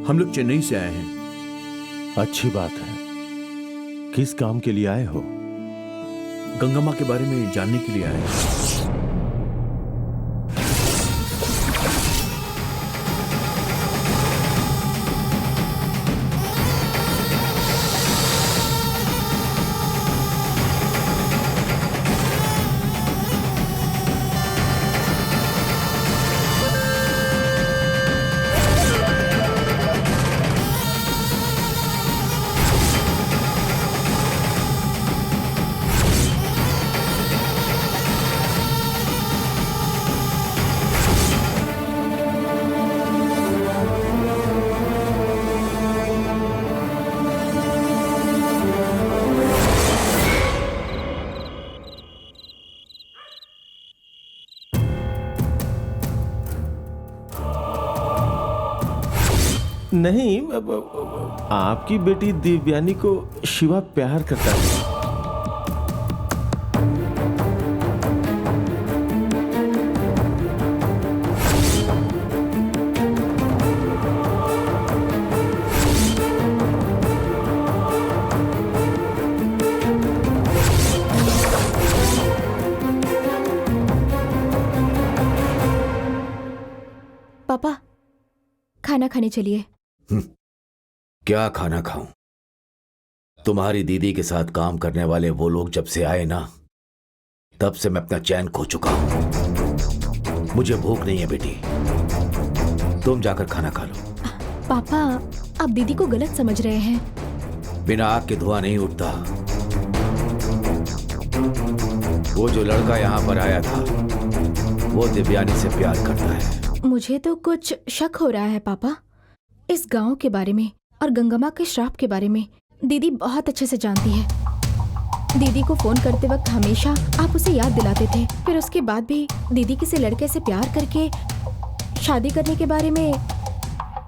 हम लोग चेन्नई से आए हैं। अच्छी बात है। किस काम के लिए आए हो? गंगा माँ के बारे में जानने के लिए आए हैं। नहीं, आपकी बेटी दिव्यानी को शिवा प्यार करता है। पापा, खाना खाने चलिए। क्या खाना खाऊं? तुम्हारी दीदी के साथ काम करने वाले वो लोग जब से आए ना, तब से मैं अपना चैन खो चुका हूं। मुझे भूख नहीं है बेटी, तुम जाकर खाना खा लो। पापा, आप दीदी को गलत समझ रहे हैं। बिना आग के धुआं नहीं उठता। वो जो लड़का यहाँ पर आया था, वो दिव्यानी से प्यार करता है। मुझे तो कुछ शक हो रहा है पापा। इस गांव के बारे में और गंगा के श्राप के बारे में दीदी बहुत अच्छे से जानती है। दीदी को फोन करते वक्त हमेशा आप उसे याद दिलाते थे, फिर उसके बाद भी दीदी किसी लड़के से प्यार करके शादी करने के बारे में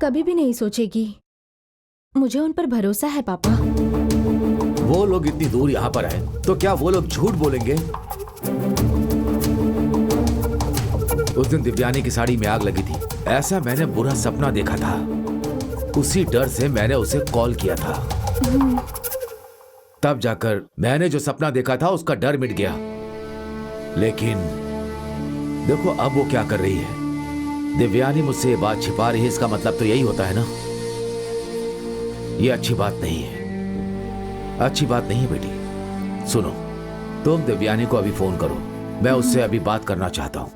कभी भी नहीं सोचेगी। मुझे उन पर भरोसा है पापा। वो लोग इतनी दूर यहाँ पर आए तो क्या वो लोग झूठ बोलेंगे? उस दिन दिव्यानी की साड़ी में आग लगी थी, ऐसा मैंने बुरा सपना देखा था। उसी डर से मैंने उसे कॉल किया था। तब जाकर मैंने जो सपना देखा था उसका डर मिट गया। लेकिन देखो अब वो क्या कर रही है। दिव्यानी मुझसे ये बात छिपा रही है, इसका मतलब तो यही होता है ना। ये अच्छी बात नहीं है, अच्छी बात नहीं है बेटी। सुनो, तुम दिव्यानी को अभी फोन करो, मैं उससे अभी बात करना चाहता हूँ।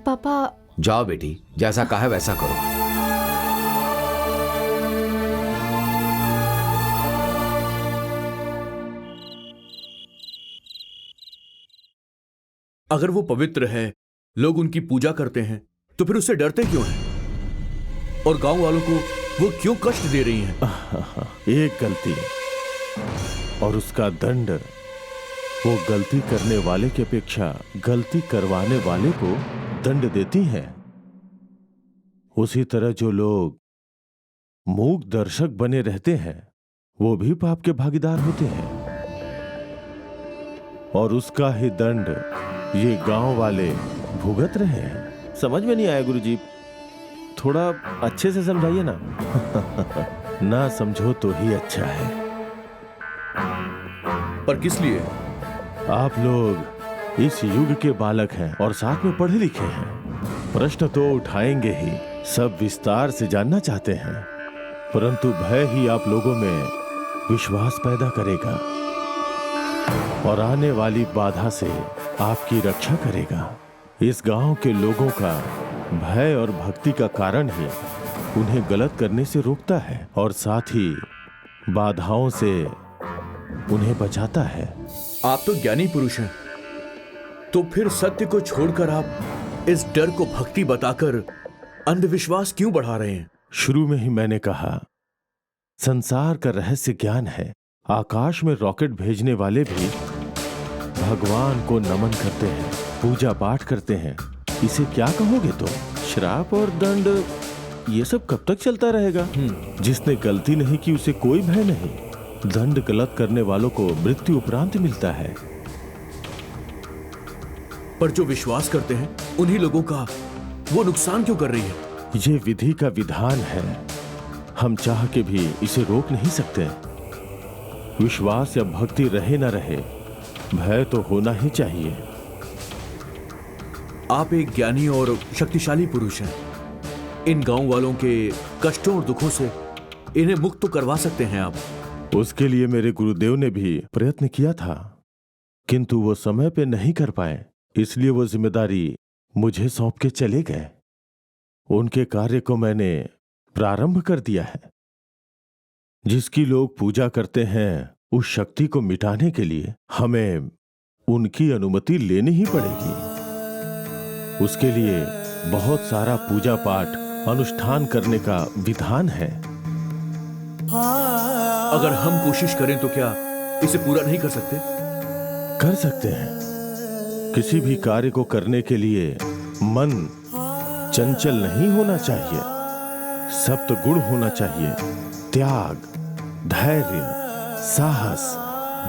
पापा। जाओ बेटी, जैसा कहा है वैसा करो। अगर वो पवित्र है, लोग उनकी पूजा करते हैं, तो फिर उससे डरते क्यों हैं? और गांव वालों को वो क्यों कष्ट दे रही हैं? एक गलती और उसका दंड वो गलती करने वाले की अपेक्षा गलती करवाने वाले को दंड देती हैं। उसी तरह जो लोग मूक दर्शक बने रहते हैं, वो भी पाप के भागीदार होते हैं। और उसका ही दंड ये गांव वाले भुगत रहे हैं। समझ में नहीं आया गुरुजी, थोड़ा अच्छे से समझाइए ना। ना समझो तो ही अच्छा है। पर किस लिए? आप लोग इस युग के बालक हैं और साथ में पढ़े लिखे हैं। प्रश्न तो उठाएंगे ही, सब विस्तार से जानना चाहते हैं, परंतु भय ही आप लोगों में विश्वास पैदा करेगा और आने वाली बाधा से आपकी रक्षा करेगा। इस गांव के लोगों का भय और भक्ति का कारण ही उन्हें गलत करने से रोकता है और साथ ही बाधाओं से उन्हें बचाता है। आप तो ज्ञानी पुरुष हैं, तो फिर सत्य को छोड़कर आप इस डर को भक्ति बताकर अंधविश्वास क्यों बढ़ा रहे हैं? शुरू में ही मैंने कहा, संसार का रहस्य ज्ञान है। आकाश में रॉकेट भेजने वाले भी भगवान को नमन करते हैं, पूजा पाठ करते हैं। इसे क्या कहोगे तुम? श्राप और दंड, ये सब कब तक चलता रहेगा? जिसने गलती नहीं की उसे कोई भय नहीं। दंड गलत करने वालों को मृत्यु उपरांत मिलता है। पर जो विश्वास करते हैं उन्हीं लोगों का वो नुकसान क्यों कर रही है? ये विधि का विधान है। हम चाह के भी इसे रोक नहीं सकते। विश्वास या भक्ति रहे ना रहे, भय तो होना ही चाहिए। आप एक ज्ञानी और शक्तिशाली पुरुष हैं। इन गांव वालों के कष्टों और दुखों से इन्हें मुक्त तो करवा सकते हैं आप। उसके लिए मेरे गुरुदेव ने भी प्रयत्न किया था, किंतु वो समय पे नहीं कर पाए, इसलिए वो जिम्मेदारी मुझे सौंप के चले गए। उनके कार्य को मैंने प्रारंभ कर दिया है। जिसकी लोग पूजा करते हैं, उस शक्ति को मिटाने के लिए हमें उनकी अनुमति लेनी ही पड़ेगी। उसके लिए बहुत सारा पूजा पाठ अनुष्ठान करने का विधान है। अगर हम कोशिश करें तो क्या इसे पूरा नहीं कर सकते? कर सकते हैं। किसी भी कार्य को करने के लिए मन चंचल नहीं होना चाहिए, सप्त गुण होना चाहिए। त्याग, धैर्य, साहस,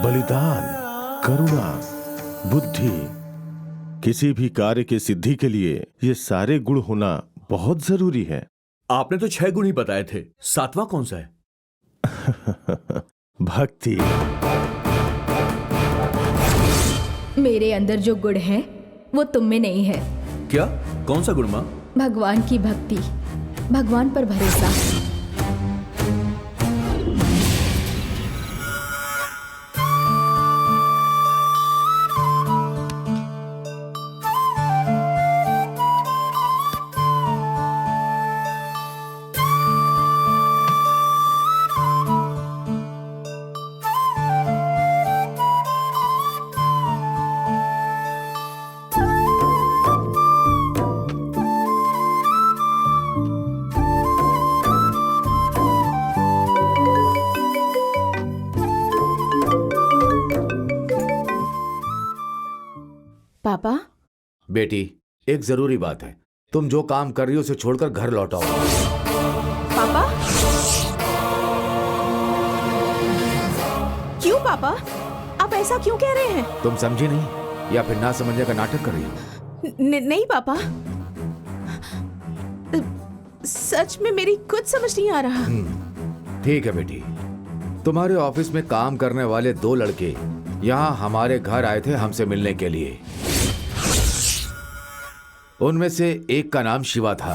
बलिदान, करुणा, बुद्धि। किसी भी कार्य की सिद्धि के लिए ये सारे गुण होना बहुत जरूरी है। आपने तो 6 गुण ही बताए थे, 7वां कौन सा है? भक्ति। मेरे अंदर जो गुण है वो तुम में नहीं है। क्या? कौन सा गुण मां? भगवान की भक्ति, भगवान पर भरोसा। पापा, बेटी, एक जरूरी बात है। तुम जो काम कर रही हो उसे छोड़कर घर लौट आओ। पापा? क्यों पापा? आप ऐसा क्यों कह रहे हैं? तुम समझी नहीं या फिर ना समझने का नाटक कर रही हो? नहीं पापा, सच में मेरी कुछ समझ नहीं आ रहा। ठीक है बेटी, तुम्हारे ऑफिस में काम करने वाले 2 लड़के यहाँ हमारे घर आए थे हमसे मिलने के लिए। उनमें से एक का नाम शिवा था।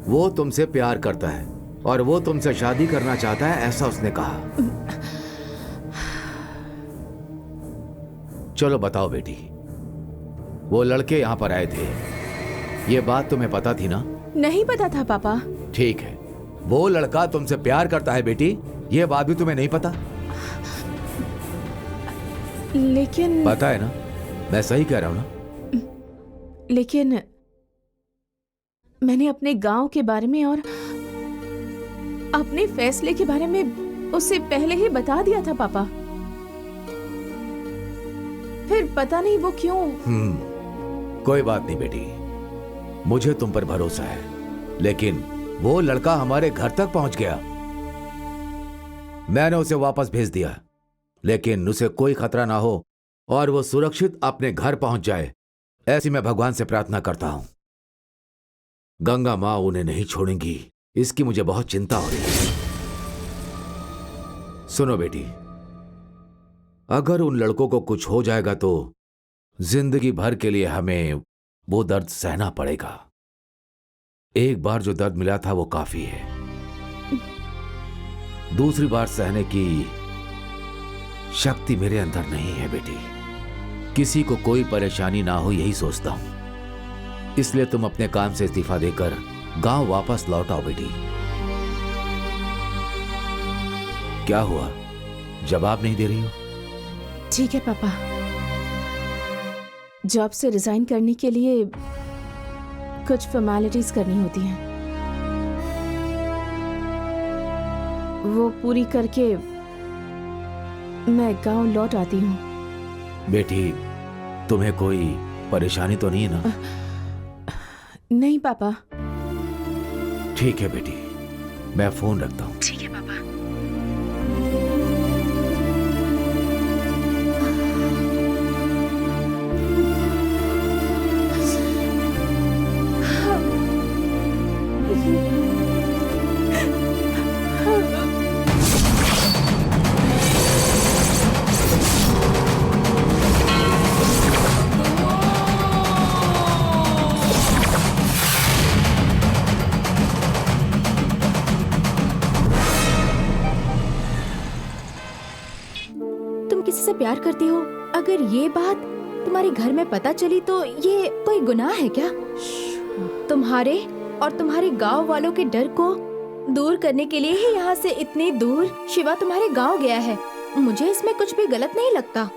वो तुमसे प्यार करता है और वो तुमसे शादी करना चाहता है, ऐसा उसने कहा। चलो बताओ बेटी, वो लड़के यहाँ पर आए थे, ये बात तुम्हें पता थी ना? नहीं पता था पापा। ठीक है, वो लड़का तुमसे प्यार करता है बेटी, ये बात भी तुम्हें नहीं पता? लेकिन पता है ना, मैं सही कह रहा हूं ना? लेकिन मैंने अपने गांव के बारे में और अपने फैसले के बारे में उससे पहले ही बता दिया था पापा। फिर पता नहीं वो क्यों। कोई बात नहीं बेटी, मुझे तुम पर भरोसा है, लेकिन वो लड़का हमारे घर तक पहुंच गया। मैंने उसे वापस भेज दिया, लेकिन उसे कोई खतरा ना हो और वो सुरक्षित अपने घर पहुंच जाए, ऐसी मैं भगवान से प्रार्थना करता हूं। गंगा मां उन्हें नहीं छोड़ेंगी, इसकी मुझे बहुत चिंता हो रही है। सुनो बेटी, अगर उन लड़कों को कुछ हो जाएगा तो जिंदगी भर के लिए हमें वो दर्द सहना पड़ेगा। एक बार जो दर्द मिला था वो काफी है, दूसरी बार सहने की शक्ति मेरे अंदर नहीं है बेटी। किसी को कोई परेशानी ना हो यही सोचता हूं, इसलिए तुम अपने काम से इस्तीफा देकर गांव वापस लौट आओ बेटी। क्या हुआ, जवाब नहीं दे रही हो? ठीक है पापा, जॉब से रिजाइन करने के लिए कुछ फॉर्मेलिटीज करनी होती हैं, वो पूरी करके मैं गांव लौट आती हूँ। बेटी, तुम्हें कोई परेशानी तो नहीं है ना? नहीं पापा। ठीक है बेटी, मैं फोन रखता हूँ। ठीक है पापा। प्यार करती हो, अगर ये बात तुम्हारे घर में पता चली तो ये कोई गुनाह है क्या? तुम्हारे और तुम्हारे गांव वालों के डर को दूर करने के लिए ही यहाँ से इतनी दूर शिवा तुम्हारे गांव गया है। मुझे इसमें कुछ भी गलत नहीं लगता।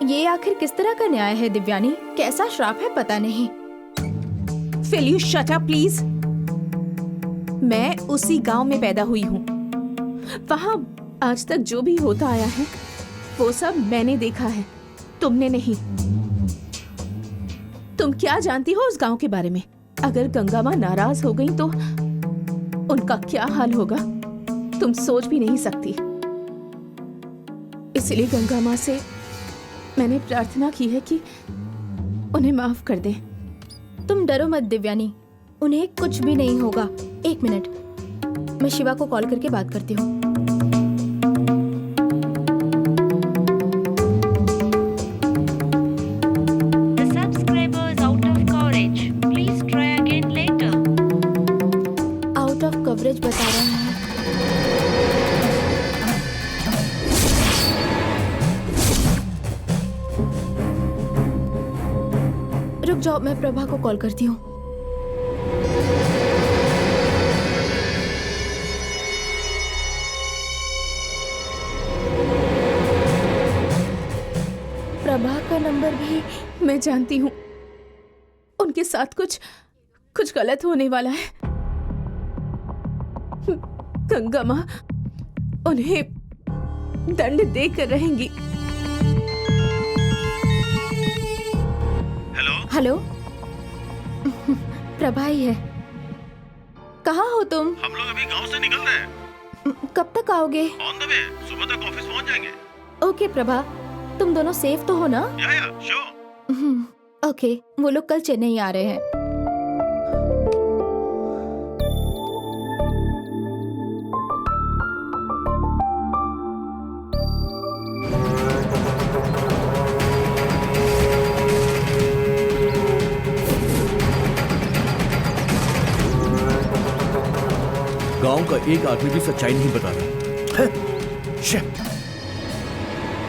ये आखिर किस तरह का न्याय है दिव्यानी? कैसा श्राप है पता नहीं। Will you shut up, please? मैं उसी गांव में पैदा हुई हूँ। वहाँ आज तक जो भी होता आया है वो सब मैंने देखा है, तुमने नहीं। तुम क्या जानती हो उस गांव के बारे में? अगर गंगा माँ नाराज हो गई तो उनका क्या हाल होगा तुम सोच भी नहीं सकती। इसलिए गंगा माँ से मैंने प्रार्थना की है कि उन्हें माफ कर दें। तुम डरो मत दिव्यानी, उन्हें कुछ भी नहीं होगा। एक मिनट, मैं शिवा को कॉल करके बात करती हूँ। The subscriber is out of coverage. Please try again later. Out of coverage बता रहे हैं। रुक जाओ, मैं प्रभा को कॉल करती हूँ। प्रभा का नंबर भी मैं जानती हूँ उनके साथ कुछ गलत होने वाला है। गंगा माँ उन्हें दंड देकर रहेंगी। हेलो प्रभा ही है। कहाँ हो तुम? हम लोग अभी गांव से निकल रहे हैं। कब तक आओगे? ऑन द वे, सुबह तक ऑफिस पहुंच जाएंगे। ओके प्रभा, तुम दोनों सेफ तो हो ना? या श्योर। ओके, वो लोग कल चेन्नई आ रहे हैं। गांव का एक आदमी भी सच्चाई नहीं बता रहा।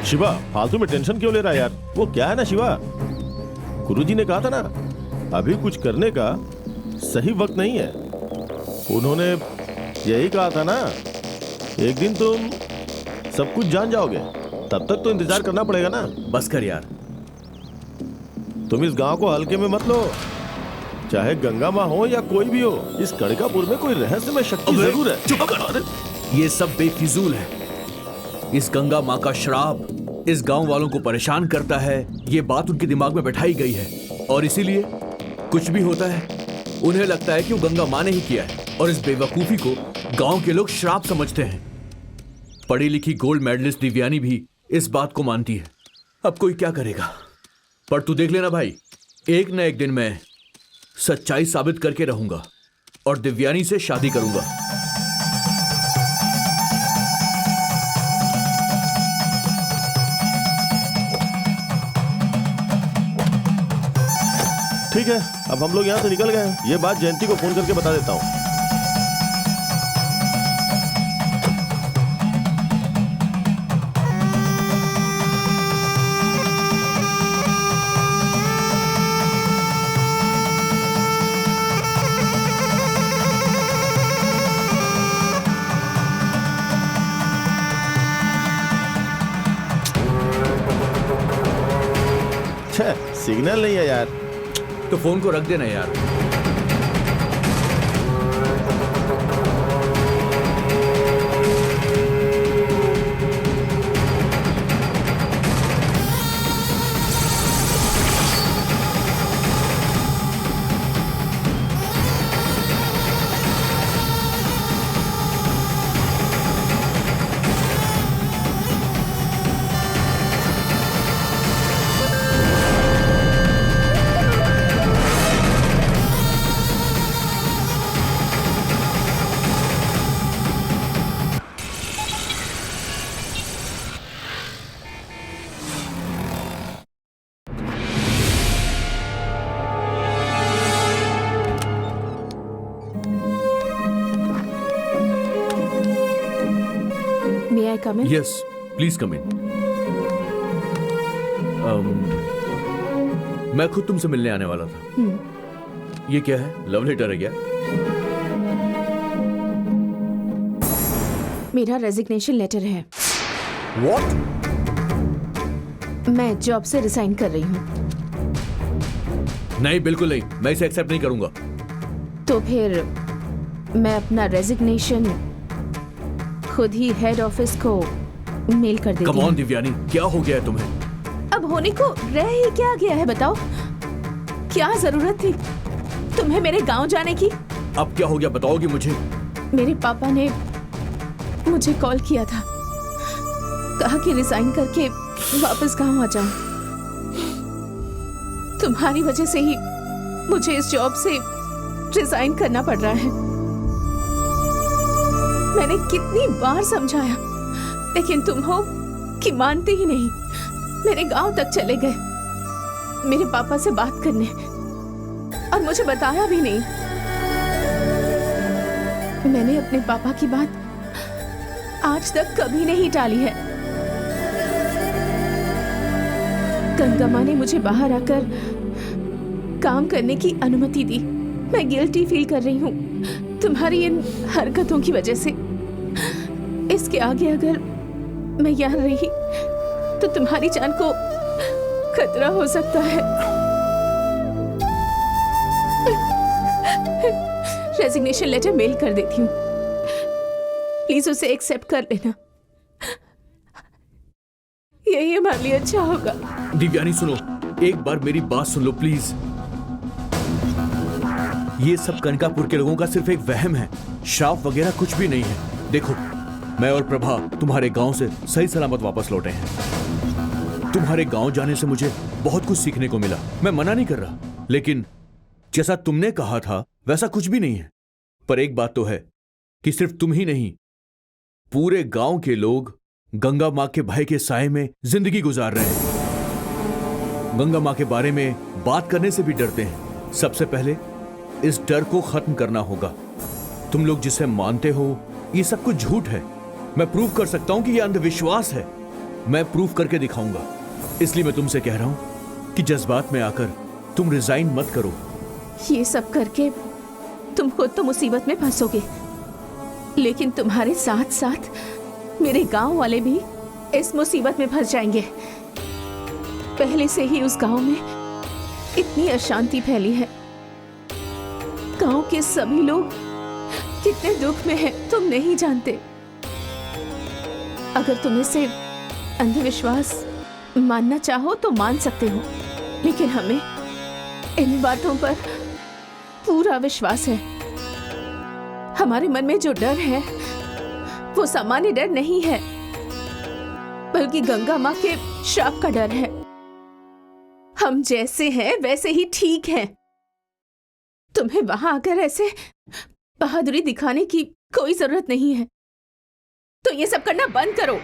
शिवा, फालतू में टेंशन क्यों ले रहा है यार? वो क्या है ना शिवा, गुरुजी ने कहा था ना, अभी कुछ करने का सही वक्त नहीं है। उन्होंने यही कहा था ना, एक दिन तुम सब कुछ जान जाओगे, तब तक तो इंतजार करना पड़ेगा ना। बस कर यार। तुम इस गांव को हल्के में मत लो, चाहे गंगा माँ हो या कोई भी हो, इस कड़कापुर में कोई रहस्यमय शक्ति जरूर है। चुप कर। ये सब बेफिजूल है। इस गंगा माँ का श्राप इस गांव वालों को परेशान करता है, ये बात उनके दिमाग में बैठाई गई है, और इसीलिए कुछ भी होता है उन्हें लगता है कि वो गंगा माँ ने ही किया है, और इस बेवकूफी को गांव के लोग श्राप समझते हैं। पढ़ी लिखी गोल्ड मेडलिस्ट दिव्यानी भी इस बात को मानती है। अब कोई क्या करेगा? पर तू देख लेना भाई, एक न एक दिन मैं सच्चाई साबित करके रहूंगा और दिव्यानी से शादी करूंगा। ठीक है, अब हम लोग यहाँ से निकल गए हैं। ये बात जयंती को फोन करके बता देता हूँ। सिग्नल नहीं है यार। तो फोन को रख देना यार। May I come in? Yes, please come in. मैं खुद तुमसे मिलने आने वाला था। ये क्या है? लव लेटर है क्या? मेरा रेजिग्नेशन लेटर है। What? मैं जॉब से रिजाइन कर रही हूँ। नहीं, बिल्कुल नहीं, मैं इसे एक्सेप्ट नहीं करूंगा। तो फिर मैं अपना रेजिग्नेशन खुद ही हेड ऑफिस को मेल कर देती कम हूँ। ऑन दिव्यानी, क्या हो गया है तुम्हें? अब होने को रह ही क्या गया है बताओ? क्या जरूरत थी तुम्हें मेरे गांव जाने की? अब क्या हो गया बताओगी मुझे? मेरे पापा ने मुझे कॉल किया था, कहा कि रिजाइन करके वापस गांव आ जाऊं। तुम्हारी वजह से ही मुझे इस जॉब से रिजाइन करना पड़ रहा है। मैंने कितनी बार समझाया, लेकिन तुम हो कि मानते ही नहीं। मेरे गांव तक चले गए मेरे पापा से बात करने, और मुझे बताया भी नहीं। मैंने अपने पापा की बात आज तक कभी नहीं टाली है। गंगा माँ ने मुझे बाहर आकर काम करने की अनुमति दी। मैं गिल्टी फील कर रही हूँ तुम्हारी इन हरकतों की वजह से। इसके आगे अगर मैं यहाँ रही तो तुम्हारी जान को खतरा हो सकता है। रेजिग्नेशन लेटर मेल कर देती हूँ, प्लीज उसे एक्सेप्ट कर लेना। यही हमारे लिए अच्छा होगा। दिव्यानी सुनो, एक बार मेरी बात सुन लो प्लीज। ये सब कनकापुर के लोगों का सिर्फ एक वहम है, श्राप वगैरह कुछ भी नहीं है। देखो, मैं और प्रभा तुम्हारे गांव से सही सलामत वापस लौटे हैं। तुम्हारे गांव जाने से मुझे बहुत कुछ सीखने को मिला, मैं मना नहीं कर रहा, लेकिन जैसा तुमने कहा था वैसा कुछ भी नहीं है। पर एक बात तो है कि सिर्फ तुम ही नहीं, पूरे गांव के लोग गंगा मां के भय के साए में जिंदगी गुजार रहे हैं। गंगा मां के बारे में बात करने से भी डरते हैं। सबसे पहले इस डर को खत्म करना होगा। तुम लोग जिसे मानते हो ये सब कुछ झूठ है। मैं प्रूव कर सकता हूं कि यह अंधविश्वास है। मैं प्रूव करके दिखाऊंगा। इसलिए मैं तुमसे कह रहा हूं कि जज्बात में आकर तुम रिजाइन मत करो। ये सब करके तुम खुद तो मुसीबत में फंसोगे, लेकिन तुम्हारे साथ साथ मेरे गांव वाले भी इस मुसीबत में फंस जाएंगे। पहले से ही उस गांव में इतनी अशांति फैली है। गांव के सभी लोग कितने दुख में हैं तुम नहीं जानते। अगर तुम इसे अंधविश्वास मानना चाहो तो मान सकते हो, लेकिन हमें इन बातों पर पूरा विश्वास है। हमारे मन में जो डर है वो सामान्य डर नहीं है, बल्कि गंगा मां के श्राप का डर है। हम जैसे हैं वैसे ही ठीक हैं। तुम्हें वहां आकर ऐसे बहादुरी दिखाने की कोई जरूरत नहीं है। तो ये सब करना बंद करो।